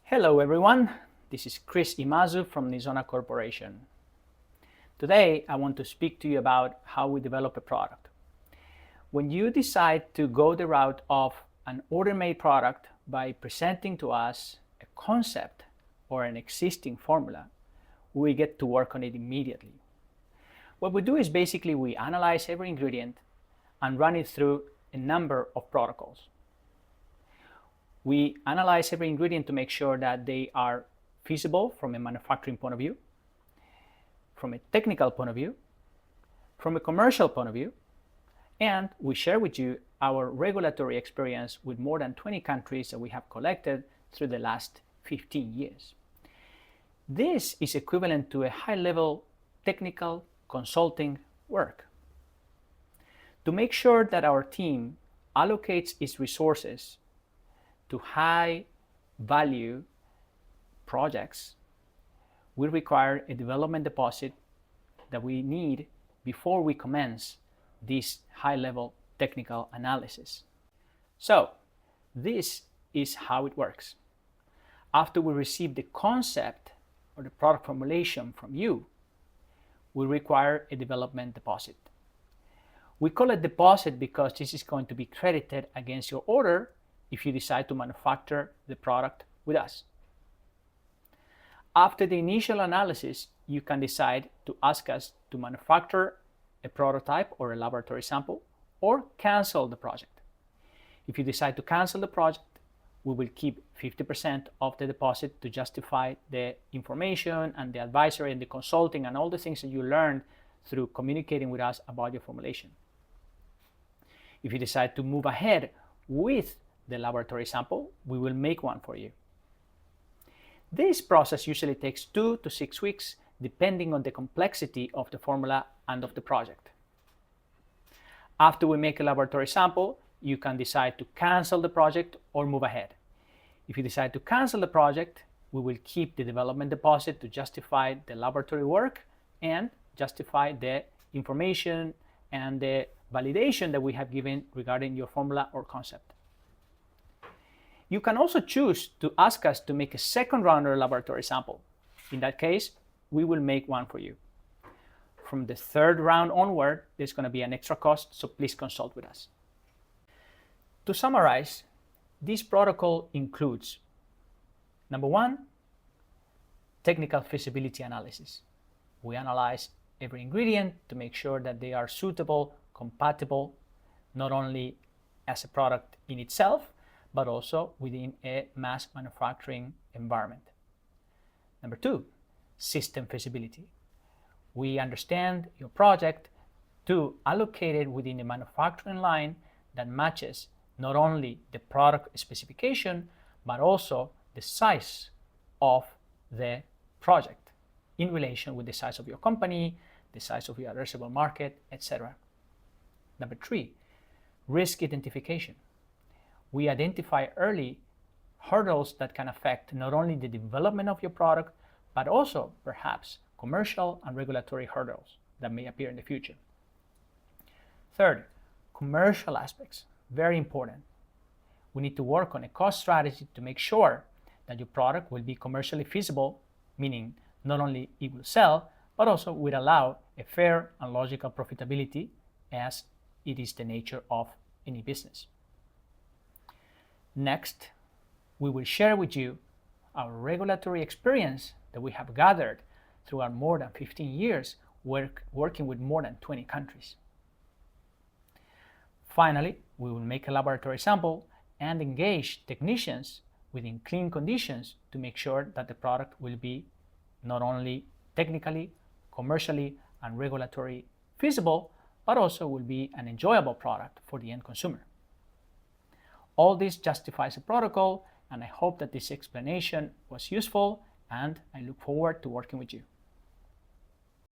Hello everyone, this is Chris Imazu from Nizona Corporation. Today I want to speak to you about how we develop a product. When you decide to go the route of an order-made product by presenting to us a concept or an existing formula, we get to work on it immediately. What we do is basically we analyze every ingredient and run it through a number of protocols. We analyze every ingredient to make sure that they are feasible from a manufacturing point of view, from a technical point of view, from a commercial point of view, and we share with you our regulatory experience with more than 20 countries that we have collected through the last 15 years. This is equivalent to a high-level technical consulting work. To make sure that our team allocates its resources to high-value projects, we require a development deposit that we need before we commence this high-level technical analysis. So, this is how it works. After we receive the concept or the product formulation from you, we require a development deposit. We call it deposit because this is going to be credited against your order if you decide to manufacture the product with us. After the initial analysis, you can decide to ask us to manufacture a prototype or a laboratory sample or cancel the project. If you decide to cancel the project, we will keep 50% of the deposit to justify the information and the advisory and the consulting and all the things that you learned through communicating with us about your formulation. If you decide to move ahead with the laboratory sample, we will make one for you. This process usually takes 2 to 6 weeks, depending on the complexity of the formula and of the project. After we make a laboratory sample, you can decide to cancel the project or move ahead. If you decide to cancel the project, we will keep the development deposit to justify the laboratory work and justify the information and the validation that we have given regarding your formula or concept. You can also choose to ask us to make a second round or laboratory sample. In that case, we will make one for you. From the third round onward, there's going to be an extra cost, so please consult with us. To summarize, this protocol includes, number 1, technical feasibility analysis. We analyze every ingredient to make sure that they are suitable, compatible, not only as a product in itself, but also within a mass manufacturing environment. Number 2, system feasibility. We understand your project to allocate it within a manufacturing line that matches not only the product specification, but also the size of the project in relation with the size of your company, the size of your addressable market, etc. Number 3, risk identification. We identify early hurdles that can affect not only the development of your product, but also perhaps commercial and regulatory hurdles that may appear in the future. Third, commercial aspects, very important. We need to work on a cost strategy to make sure that your product will be commercially feasible, meaning not only it will sell, but also will allow a fair and logical profitability, as it is the nature of any business. Next, we will share with you our regulatory experience that we have gathered through our more than 15 years working with more than 20 countries. Finally, we will make a laboratory sample and engage technicians within clean conditions to make sure that the product will be not only technically, commercially, and regulatory feasible, but also will be an enjoyable product for the end consumer. All this justifies a protocol, and I hope that this explanation was useful, and I look forward to working with you.